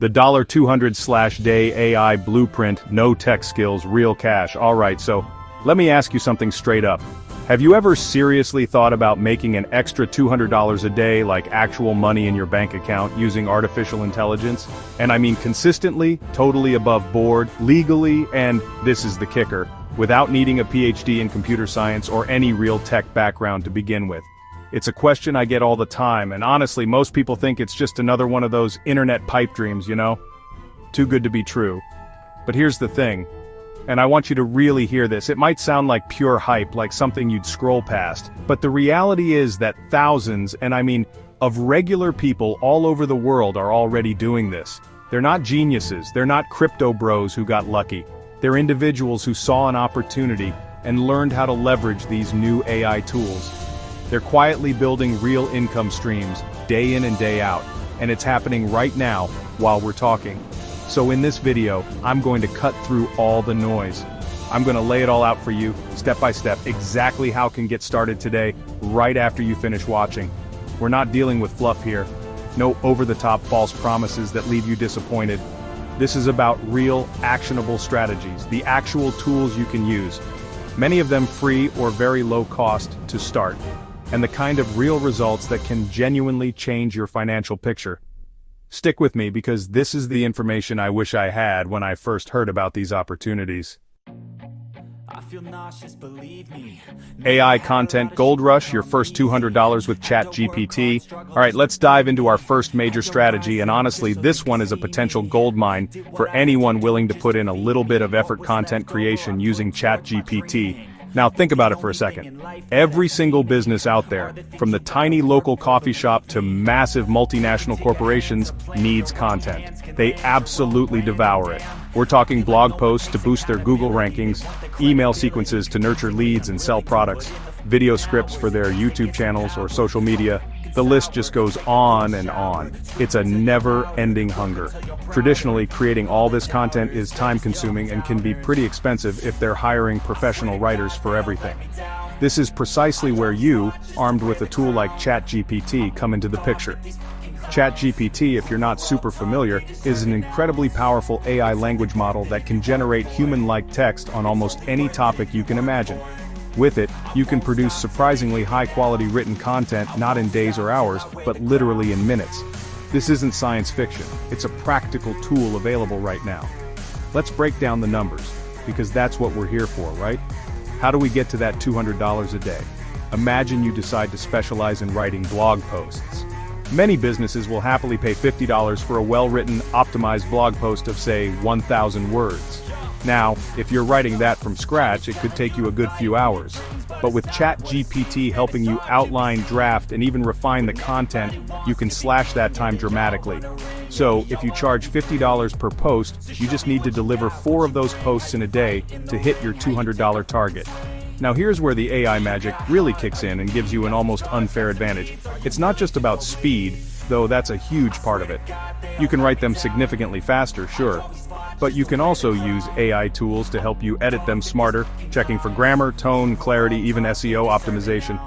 The $200/day AI blueprint, no tech skills, real cash. Alright, so let me ask you something straight up. Have you ever seriously thought about making an extra $200 a day, like actual money in your bank account, using artificial intelligence? And I mean consistently, totally above board, legally, and this is the kicker, without needing a PhD in computer science or any real tech background to begin with. It's a question I get all the time, and honestly, most people think it's just another one of those internet pipe dreams, you know? Too good to be true. But here's the thing, and I want you to really hear this. It might sound like pure hype, like something you'd scroll past, but the reality is that thousands, and I mean, of regular people all over the world are already doing this. They're not geniuses, they're not crypto bros who got lucky. They're individuals who saw an opportunity and learned how to leverage these new AI tools. They're quietly building real income streams, day in and day out, and it's happening right now, while we're talking. So in this video, I'm going to cut through all the noise. I'm going to lay it all out for you, step by step, exactly how it can get started today, right after you finish watching. We're not dealing with fluff here. No over-the-top false promises that leave you disappointed. This is about real, actionable strategies, the actual tools you can use. Many of them free or very low cost to start, and the kind of real results that can genuinely change your financial picture. Stick with me because this is the information I wish I had when I first heard about these opportunities. I feel nauseous, believe me. AI content gold rush, your first $200 with ChatGPT. Alright, let's dive into our first major strategy, and honestly, this one is a potential goldmine for anyone willing to put in a little bit of effort content creation using ChatGPT. Now think about it for a second. Every single business out there, from the tiny local coffee shop to massive multinational corporations, needs content. They absolutely devour it. We're talking blog posts to boost their Google rankings, email sequences to nurture leads and sell products, video scripts for their YouTube channels or social media. The list just goes on and on. It's a never-ending hunger. Traditionally, creating all this content is time-consuming and can be pretty expensive if they're hiring professional writers for everything. This is precisely where you, armed with a tool like ChatGPT, come into the picture. ChatGPT, if you're not super familiar, is an incredibly powerful AI language model that can generate human-like text on almost any topic you can imagine. With it, you can produce surprisingly high-quality written content not in days or hours, but literally in minutes. This isn't science fiction, it's a practical tool available right now. Let's break down the numbers, because that's what we're here for, right? How do we get to that $200 a day? Imagine you decide to specialize in writing blog posts. Many businesses will happily pay $50 for a well-written, optimized blog post of, say, 1,000 words. Now, if you're writing that from scratch, it could take you a good few hours. But with ChatGPT helping you outline, draft, and even refine the content, you can slash that time dramatically. So, if you charge $50 per post, you just need to deliver 4 of those posts in a day to hit your $200 target. Now here's where the AI magic really kicks in and gives you an almost unfair advantage. It's not just about speed, though that's a huge part of it. You can write them significantly faster, sure. But you can also use AI tools to help you edit them smarter, checking for grammar, tone, clarity, even SEO optimization.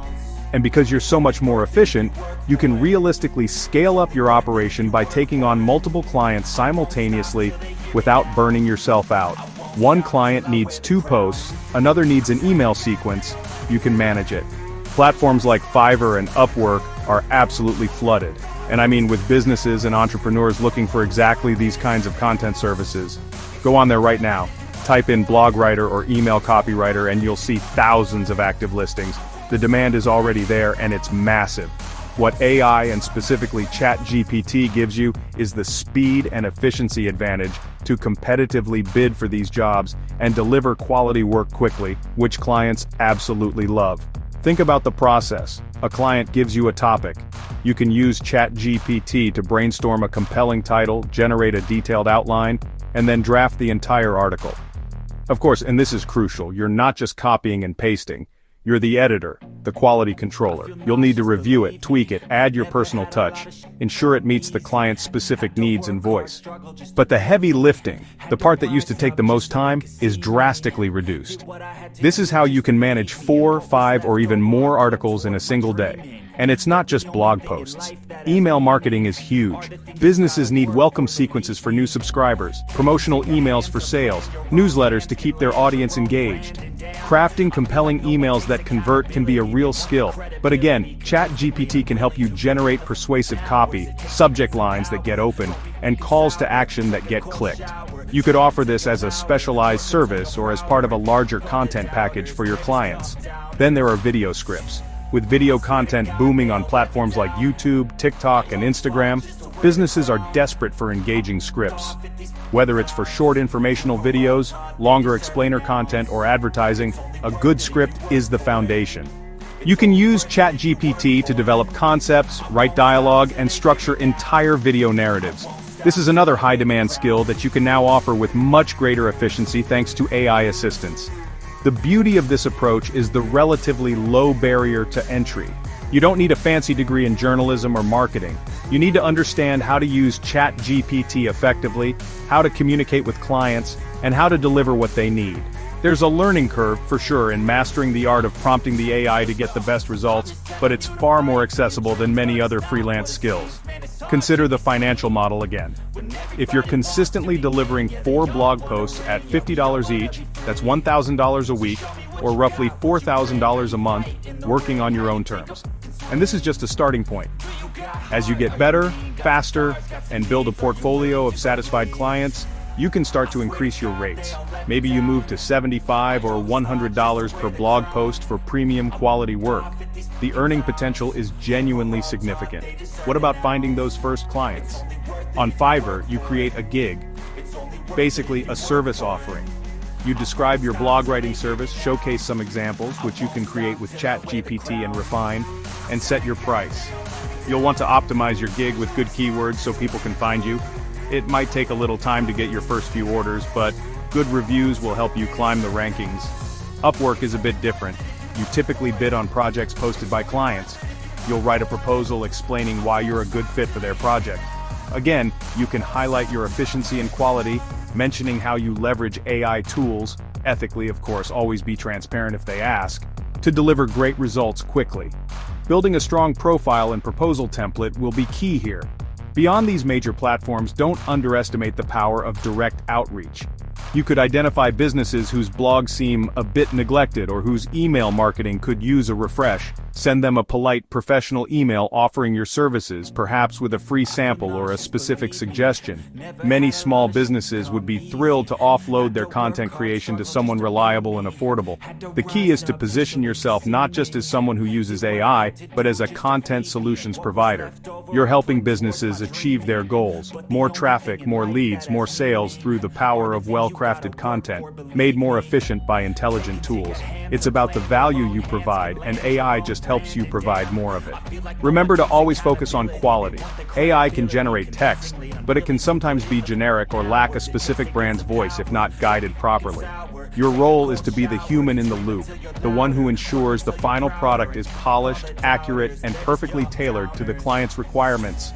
And because you're so much more efficient, you can realistically scale up your operation by taking on multiple clients simultaneously without burning yourself out. One client needs 2 posts, another needs an email sequence, you can manage it. Platforms like Fiverr and Upwork are absolutely flooded. And I mean with businesses and entrepreneurs looking for exactly these kinds of content services. Go on there right now, type in blog writer or email copywriter and you'll see thousands of active listings. The demand is already there and it's massive. What AI and specifically ChatGPT gives you is the speed and efficiency advantage to competitively bid for these jobs and deliver quality work quickly, which clients absolutely love. Think about the process. A client gives you a topic. You can use ChatGPT to brainstorm a compelling title, generate a detailed outline, and then draft the entire article. Of course, and this is crucial, you're not just copying and pasting. You're the editor, the quality controller. You'll need to review it, tweak it, add your personal touch, ensure it meets the client's specific needs and voice. But the heavy lifting, the part that used to take the most time, is drastically reduced. This is how you can manage 4, 5, or even more articles in a single day. And it's not just blog posts. Email marketing is huge. Businesses need welcome sequences for new subscribers, promotional emails for sales, newsletters to keep their audience engaged. Crafting compelling emails that convert can be a real skill, but again, ChatGPT can help you generate persuasive copy, subject lines that get opened, and calls to action that get clicked. You could offer this as a specialized service or as part of a larger content package for your clients. Then there are video scripts. With video content booming on platforms like YouTube, TikTok, and Instagram, businesses are desperate for engaging scripts. Whether it's for short informational videos, longer explainer content, or advertising, a good script is the foundation. You can use ChatGPT to develop concepts, write dialogue, and structure entire video narratives. This is another high-demand skill that you can now offer with much greater efficiency thanks to AI assistance. The beauty of this approach is the relatively low barrier to entry. You don't need a fancy degree in journalism or marketing. You need to understand how to use ChatGPT effectively, how to communicate with clients, and how to deliver what they need. There's a learning curve, for sure, in mastering the art of prompting the AI to get the best results, but it's far more accessible than many other freelance skills. Consider the financial model again. If you're consistently delivering 4 blog posts at $50 each, that's $1,000 a week, or roughly $4,000 a month, working on your own terms. And this is just a starting point. As you get better, faster, and build a portfolio of satisfied clients, you can start to increase your rates. Maybe you move to $75 or $100 per blog post for premium quality work. The earning potential is genuinely significant. What about finding those first clients? On Fiverr, you create a gig, basically a service offering. You describe your blog writing service, showcase some examples, which you can create with ChatGPT and refine, and set your price. You'll want to optimize your gig with good keywords so people can find you. It might take a little time to get your first few orders, but good reviews will help you climb the rankings. Upwork is a bit different. You typically bid on projects posted by clients. You'll write a proposal explaining why you're a good fit for their project. Again, you can highlight your efficiency and quality, mentioning how you leverage AI tools, ethically of course, always be transparent if they ask, to deliver great results quickly. Building a strong profile and proposal template will be key here. Beyond these major platforms, don't underestimate the power of direct outreach. You could identify businesses whose blogs seem a bit neglected or whose email marketing could use a refresh. Send them a polite, professional email offering your services, perhaps with a free sample or a specific suggestion. Many small businesses would be thrilled to offload their content creation to someone reliable and affordable. The key is to position yourself not just as someone who uses AI, but as a content solutions provider. You're helping businesses achieve their goals: more traffic, more leads, more sales through the power of well-crafted content, made more efficient by intelligent tools. It's about the value you provide, and AI just helps you provide more of it. Remember to always focus on quality. AI can generate text, but it can sometimes be generic or lack a specific brand's voice if not guided properly. Your role is to be the human in the loop, the one who ensures the final product is polished, accurate, and perfectly tailored to the client's requirements.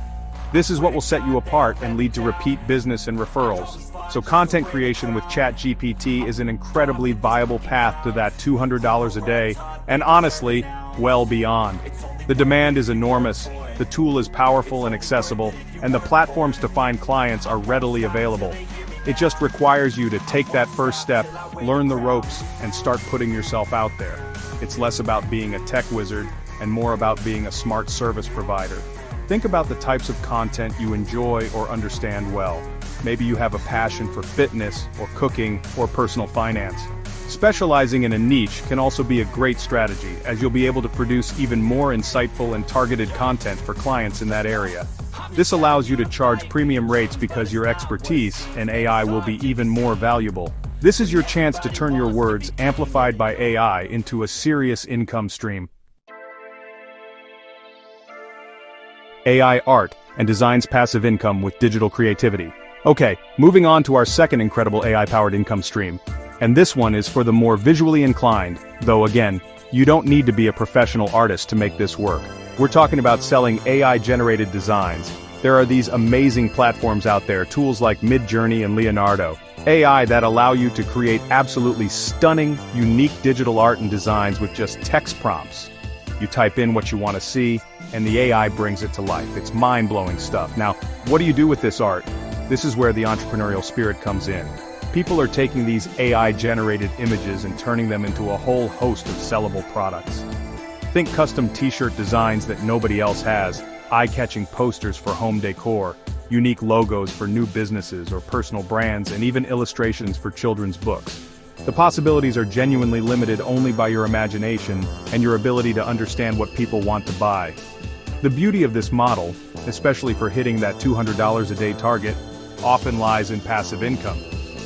This is what will set you apart and lead to repeat business and referrals. So content creation with ChatGPT is an incredibly viable path to that $200 a day, and honestly, well beyond. The demand is enormous, the tool is powerful and accessible, and the platforms to find clients are readily available. It just requires you to take that first step, learn the ropes, and start putting yourself out there. It's less about being a tech wizard and more about being a smart service provider. Think about the types of content you enjoy or understand well. Maybe you have a passion for fitness, or cooking, or personal finance. Specializing in a niche can also be a great strategy, as you'll be able to produce even more insightful and targeted content for clients in that area. This allows you to charge premium rates because your expertise and AI will be even more valuable. This is your chance to turn your words, amplified by AI, into a serious income stream. AI art and designs passive income with digital creativity. Okay, moving on to our second incredible AI-powered income stream. And this one is for the more visually inclined, though again, you don't need to be a professional artist to make this work. We're talking about selling AI-generated designs. There are these amazing platforms out there, tools like Midjourney and Leonardo, AI that allow you to create absolutely stunning, unique digital art and designs with just text prompts. You type in what you want to see, and the AI brings it to life. It's mind-blowing stuff. Now, what do you do with this art? This is where the entrepreneurial spirit comes in. People are taking these AI-generated images and turning them into a whole host of sellable products. Think custom t-shirt designs that nobody else has, eye-catching posters for home decor, unique logos for new businesses or personal brands, and even illustrations for children's books. The possibilities are genuinely limited only by your imagination and your ability to understand what people want to buy. The beauty of this model, especially for hitting that $200 a day target, often lies in passive income.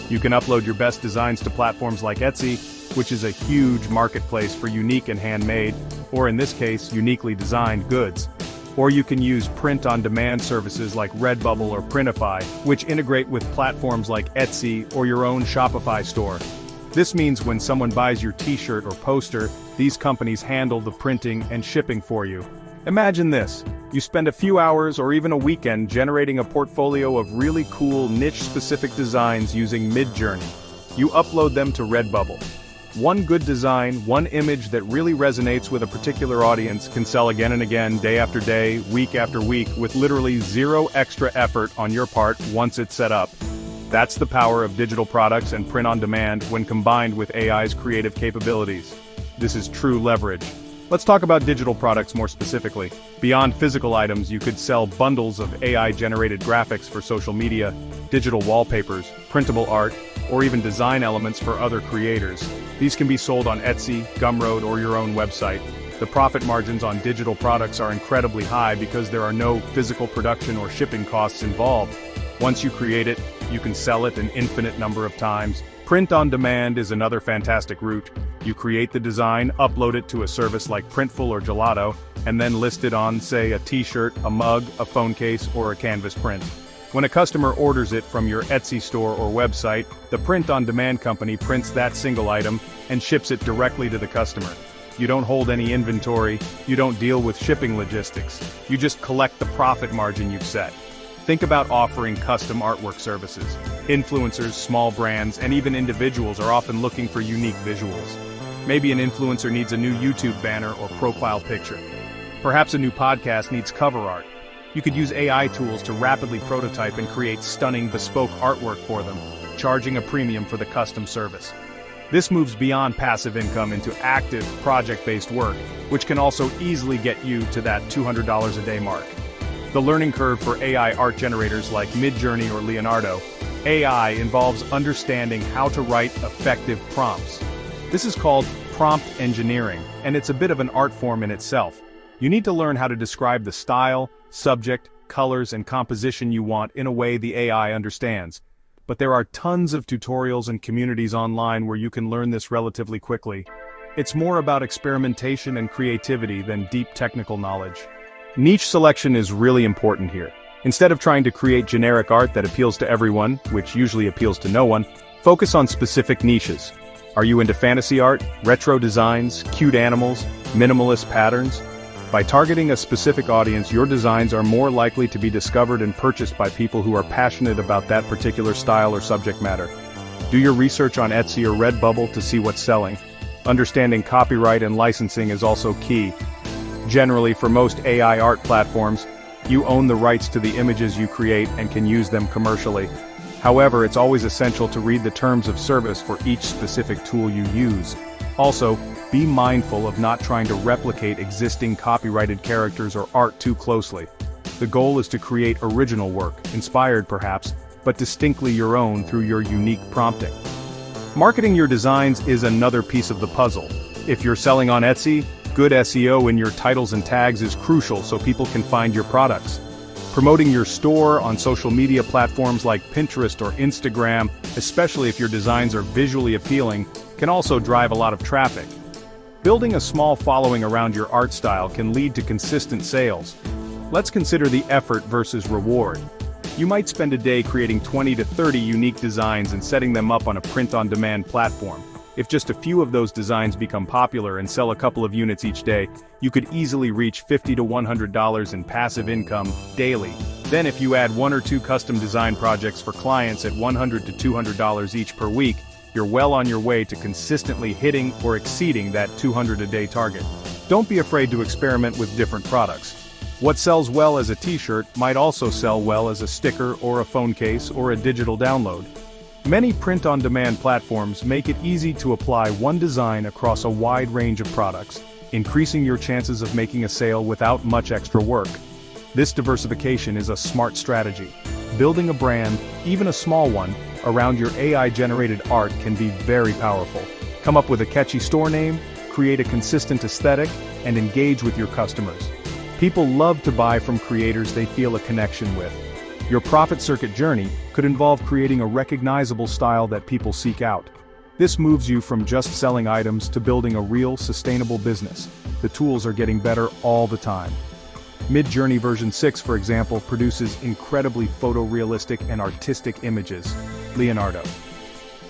You can upload your best designs to platforms like Etsy, which is a huge marketplace for unique and handmade, or in this case, uniquely designed goods. Or you can use print-on-demand services like Redbubble or Printify, which integrate with platforms like Etsy or your own Shopify store. This means when someone buys your t-shirt or poster, these companies handle the printing and shipping for you. Imagine this. You spend a few hours or even a weekend generating a portfolio of really cool niche-specific designs using Midjourney. You upload them to Redbubble. One good design, one image that really resonates with a particular audience can sell again and again, day after day, week after week, with literally zero extra effort on your part once it's set up. That's the power of digital products and print on demand when combined with AI's creative capabilities. This is true leverage. Let's talk about digital products more specifically. Beyond physical items, you could sell bundles of AI-generated graphics for social media, digital wallpapers, printable art, or even design elements for other creators. These can be sold on Etsy, Gumroad, or your own website. The profit margins on digital products are incredibly high because there are no physical production or shipping costs involved. Once you create it, you can sell it an infinite number of times. Print on demand is another fantastic route. You create the design, upload it to a service like Printful or Gelato, and then list it on, say, a t-shirt, a mug, a phone case, or a canvas print. When a customer orders it from your Etsy store or website, the print-on-demand company prints that single item and ships it directly to the customer. You don't hold any inventory, you don't deal with shipping logistics, you just collect the profit margin you've set. Think about offering custom artwork services. Influencers, small brands, and even individuals are often looking for unique visuals. Maybe an influencer needs a new YouTube banner or profile picture. Perhaps a new podcast needs cover art. You could use AI tools to rapidly prototype and create stunning, bespoke artwork for them, charging a premium for the custom service. This moves beyond passive income into active, project-based work, which can also easily get you to that $200 a day mark. The learning curve for AI art generators like Midjourney or Leonardo, AI involves understanding how to write effective prompts. This is called prompt engineering, and it's a bit of an art form in itself. You need to learn how to describe the style, subject, colors, and composition you want in a way the AI understands. But there are tons of tutorials and communities online where you can learn this relatively quickly. It's more about experimentation and creativity than deep technical knowledge. Niche selection is really important here. Instead of trying to create generic art that appeals to everyone, which usually appeals to no one, focus on specific niches. Are you into fantasy art, retro designs, cute animals, minimalist patterns? By targeting a specific audience, your designs are more likely to be discovered and purchased by people who are passionate about that particular style or subject matter. Do your research on Etsy or Redbubble to see what's selling. Understanding copyright and licensing is also key. Generally, for most AI art platforms, you own the rights to the images you create and can use them commercially. However, it's always essential to read the terms of service for each specific tool you use. Also, be mindful of not trying to replicate existing copyrighted characters or art too closely. The goal is to create original work, inspired perhaps, but distinctly your own through your unique prompting. Marketing your designs is another piece of the puzzle. If you're selling on Etsy, good SEO in your titles and tags is crucial so people can find your products. Promoting your store on social media platforms like Pinterest or Instagram, especially if your designs are visually appealing, can also drive a lot of traffic. Building a small following around your art style can lead to consistent sales. Let's consider the effort versus reward. You might spend a day creating 20 to 30 unique designs and setting them up on a print-on-demand platform. If just a few of those designs become popular and sell a couple of units each day, you could easily reach $50 to $100 in passive income daily. Then if you add 1 or 2 custom design projects for clients at $100 to $200 each per week, you're well on your way to consistently hitting or exceeding that $200 a day target. Don't be afraid to experiment with different products. What sells well as a t-shirt might also sell well as a sticker or a phone case or a digital download. Many print-on-demand platforms make it easy to apply one design across a wide range of products, increasing your chances of making a sale without much extra work. This diversification is a smart strategy. Building a brand, even a small one, around your AI-generated art can be very powerful. Come up with a catchy store name, create a consistent aesthetic, and engage with your customers. People love to buy from creators they feel a connection with. Your profit circuit journey could involve creating a recognizable style that people seek out. This moves you from just selling items to building a real, sustainable business. The tools are getting better all the time. Midjourney version 6, for example, produces incredibly photorealistic and artistic images. Leonardo.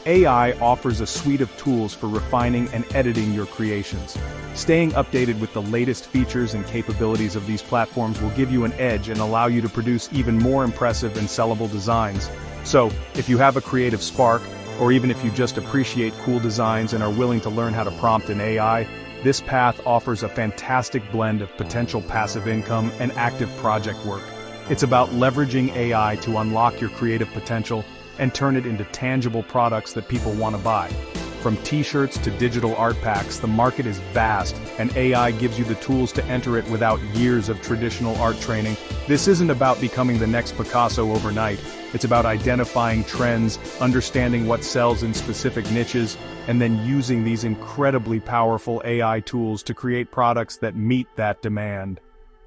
AI offers a suite of tools for refining and editing your creations. Staying updated with the latest features and capabilities of these platforms will give you an edge and allow you to produce even more impressive and sellable designs. So, if you have a creative spark, or even if you just appreciate cool designs and are willing to learn how to prompt an AI, this path offers a fantastic blend of potential passive income and active project work. It's about leveraging AI to unlock your creative potential and turn it into tangible products that people want to buy. From t-shirts to digital art packs, the market is vast, and AI gives you the tools to enter it without years of traditional art training. This isn't about becoming the next Picasso overnight. It's about identifying trends, understanding what sells in specific niches, and then using these incredibly powerful AI tools to create products that meet that demand.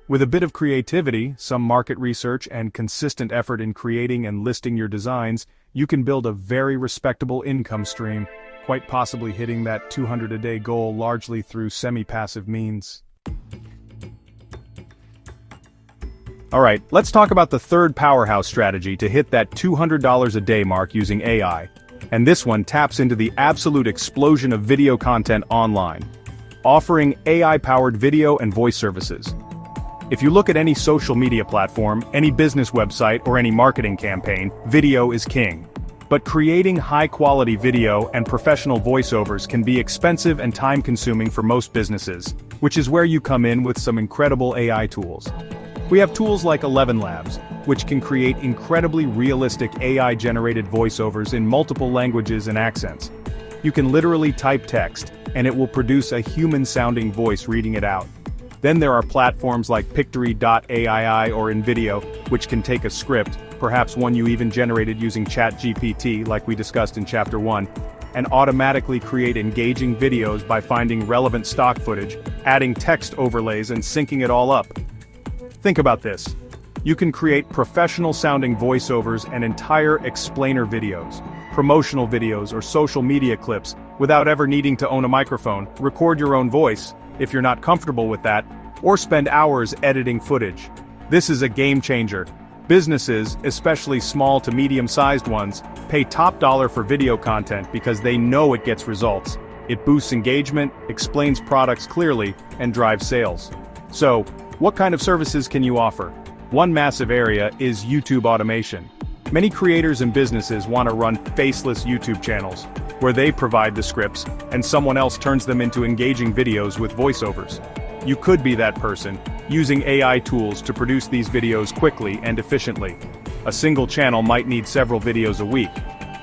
With a bit of creativity, some market research, and consistent effort in creating and listing your designs, you can build a very respectable income stream, quite possibly hitting that $200 a day goal largely through semi-passive means. Alright, let's talk about the third powerhouse strategy to hit that $200 a day mark using AI. And this one taps into the absolute explosion of video content online, offering AI-powered video and voice services. If you look at any social media platform, any business website, or any marketing campaign, video is king. But creating high-quality video and professional voiceovers can be expensive and time-consuming for most businesses, which is where you come in with some incredible AI tools. We have tools like 11 Labs, which can create incredibly realistic AI-generated voiceovers in multiple languages and accents. You can literally type text, and it will produce a human-sounding voice reading it out. Then there are platforms like Pictory.ai or InVideo, which can take a script, perhaps one you even generated using ChatGPT like we discussed in Chapter 1, and automatically create engaging videos by finding relevant stock footage, adding text overlays and syncing it all up. Think about this. You can create professional-sounding voiceovers and entire explainer videos, promotional videos or social media clips without ever needing to own a microphone, record your own voice, if you're not comfortable with that, or spend hours editing footage. This is a game changer. Businesses, especially small to medium-sized ones, pay top dollar for video content because they know it gets results. It boosts engagement, explains products clearly, and drives sales. So, what kind of services can you offer? One massive area is YouTube automation. Many creators and businesses want to run faceless YouTube channels, where they provide the scripts, and someone else turns them into engaging videos with voiceovers. You could be that person, using AI tools to produce these videos quickly and efficiently. A single channel might need several videos a week.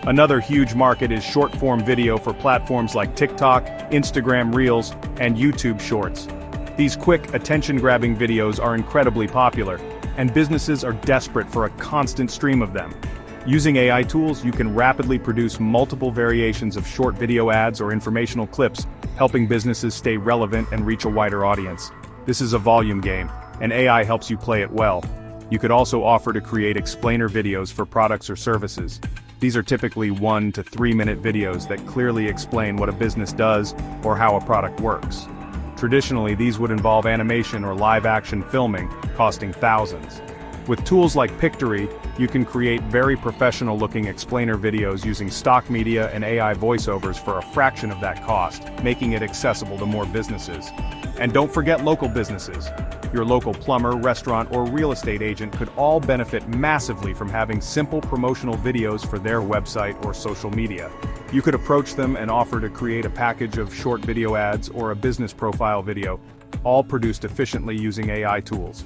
Another huge market is short-form video for platforms like TikTok, Instagram Reels, and YouTube Shorts. These quick, attention-grabbing videos are incredibly popular, and businesses are desperate for a constant stream of them. Using AI tools, you can rapidly produce multiple variations of short video ads or informational clips, helping businesses stay relevant and reach a wider audience. This is a volume game, and AI helps you play it well. You could also offer to create explainer videos for products or services. These are typically 1 to 3 minute videos that clearly explain what a business does or how a product works. Traditionally, these would involve animation or live-action filming, costing thousands. With tools like Pictory, you can create very professional-looking explainer videos using stock media and AI voiceovers for a fraction of that cost, making it accessible to more businesses. And don't forget local businesses. Your local plumber, restaurant, or real estate agent could all benefit massively from having simple promotional videos for their website or social media. You could approach them and offer to create a package of short video ads or a business profile video, all produced efficiently using AI tools.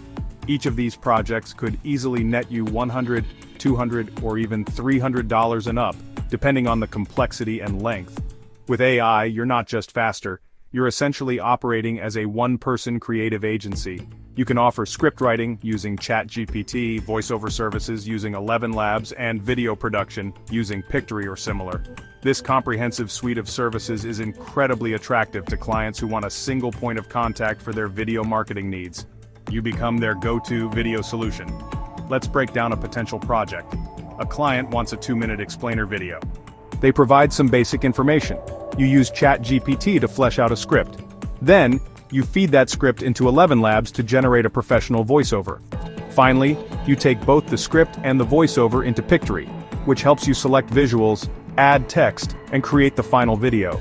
Each of these projects could easily net you $100, $200, or even $300 and up, depending on the complexity and length. With AI, you're not just faster, you're essentially operating as a one-person creative agency. You can offer script writing using ChatGPT, voiceover services using 11 Labs, and video production using Pictory or similar. This comprehensive suite of services is incredibly attractive to clients who want a single point of contact for their video marketing needs. You become their go-to video solution. Let's break down a potential project. A client wants a 2-minute explainer video. They provide some basic information. You use ChatGPT to flesh out a script. Then, you feed that script into 11 Labs to generate a professional voiceover. Finally, you take both the script and the voiceover into Pictory, which helps you select visuals, add text, and create the final video.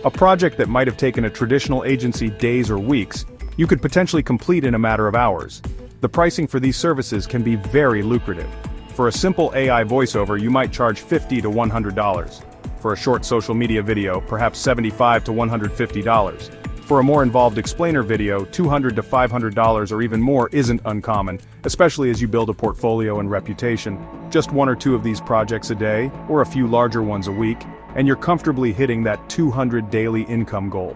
A project that might have taken a traditional agency days or weeks, you could potentially complete in a matter of hours. The pricing for these services can be very lucrative. For a simple AI voiceover, you might charge $50 to $100. For a short social media video, perhaps $75 to $150. For a more involved explainer video, $200 to $500 or even more isn't uncommon, especially as you build a portfolio and reputation. Just 1 or 2 of these projects a day, or a few larger ones a week, and you're comfortably hitting that 200 daily income goal.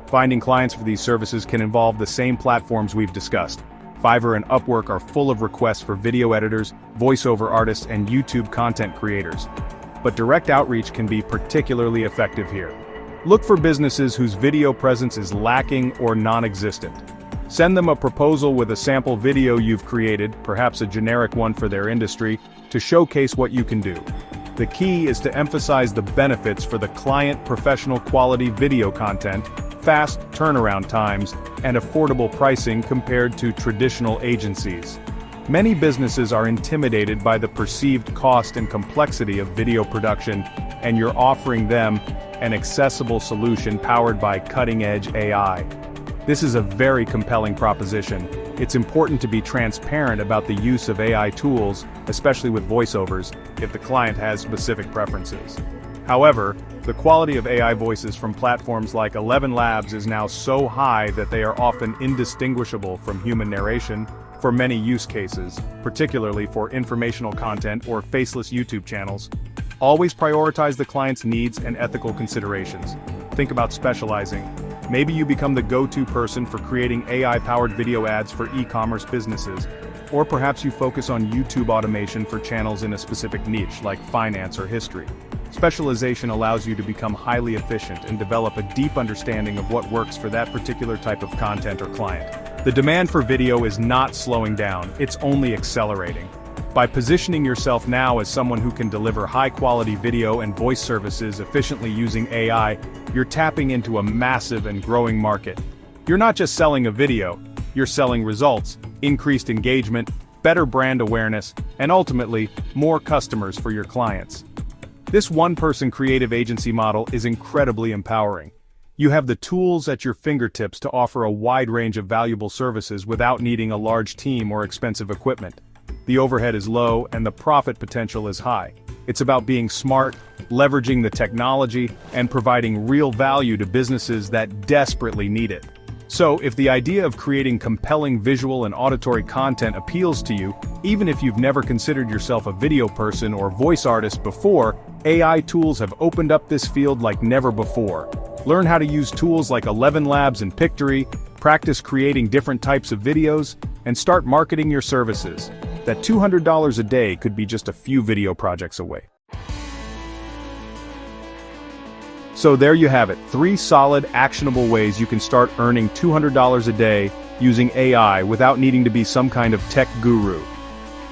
Finding clients for these services can involve the same platforms we've discussed. Fiverr and Upwork are full of requests for video editors, voiceover artists, and YouTube content creators. But direct outreach can be particularly effective here. Look for businesses whose video presence is lacking or non-existent. Send them a proposal with a sample video you've created, perhaps a generic one for their industry, to showcase what you can do. The key is to emphasize the benefits for the client: professional quality video content, fast turnaround times, and affordable pricing compared to traditional agencies. Many businesses are intimidated by the perceived cost and complexity of video production, and you're offering them an accessible solution powered by cutting-edge AI. This is a very compelling proposition. It's important to be transparent about the use of AI tools, especially with voiceovers, if the client has specific preferences. However, the quality of AI voices from platforms like 11 Labs is now so high that they are often indistinguishable from human narration for many use cases, particularly for informational content or faceless YouTube channels. Always prioritize the client's needs and ethical considerations. Think about specializing. Maybe you become the go-to person for creating AI-powered video ads for e-commerce businesses. Or perhaps you focus on YouTube automation for channels in a specific niche like finance or history. Specialization allows you to become highly efficient and develop a deep understanding of what works for that particular type of content or client. The demand for video is not slowing down, it's only accelerating. By positioning yourself now as someone who can deliver high-quality video and voice services efficiently using AI, you're tapping into a massive and growing market. You're not just selling a video, you're selling results, increased engagement, better brand awareness, and ultimately, more customers for your clients. This one-person creative agency model is incredibly empowering. You have the tools at your fingertips to offer a wide range of valuable services without needing a large team or expensive equipment. The overhead is low and the profit potential is high. It's about being smart, leveraging the technology, and providing real value to businesses that desperately need it. So, if the idea of creating compelling visual and auditory content appeals to you, even if you've never considered yourself a video person or voice artist before, AI tools have opened up this field like never before. Learn how to use tools like 11 Labs and Pictory, practice creating different types of videos, and start marketing your services. That $200 a day could be just a few video projects away. So there you have it, 3 solid, actionable ways you can start earning $200 a day using AI without needing to be some kind of tech guru.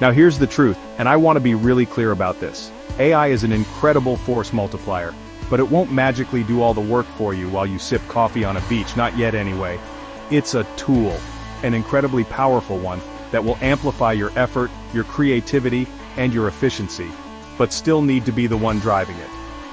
Now here's the truth, and I want to be really clear about this. AI is an incredible force multiplier, but it won't magically do all the work for you while you sip coffee on a beach, not yet anyway. It's a tool, an incredibly powerful one, that will amplify your effort, your creativity, and your efficiency, but still need to be the one driving it.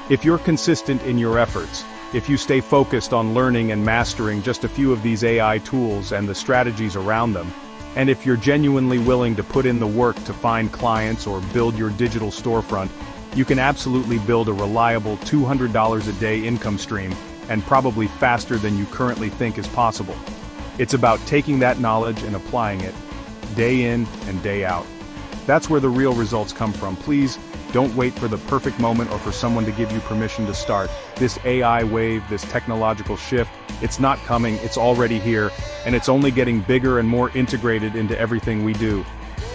If you're consistent in your efforts, if you stay focused on learning and mastering just a few of these AI tools and the strategies around them, and if you're genuinely willing to put in the work to find clients or build your digital storefront, you can absolutely build a reliable $200 a day income stream, and probably faster than you currently think is possible. It's about taking that knowledge and applying it, day in and day out. That's where the real results come from. Please, don't wait for the perfect moment or for someone to give you permission to start. This AI wave, this technological shift, it's not coming, it's already here, and it's only getting bigger and more integrated into everything we do.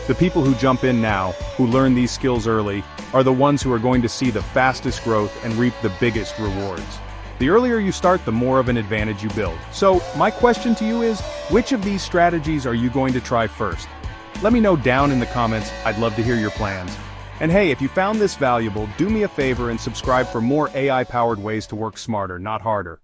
The people who jump in now, who learn these skills early, are the ones who are going to see the fastest growth and reap the biggest rewards. The earlier you start, the more of an advantage you build. So, my question to you is, which of these strategies are you going to try first? Let me know down in the comments, I'd love to hear your plans. And hey, if you found this valuable, do me a favor and subscribe for more AI-powered ways to work smarter, not harder.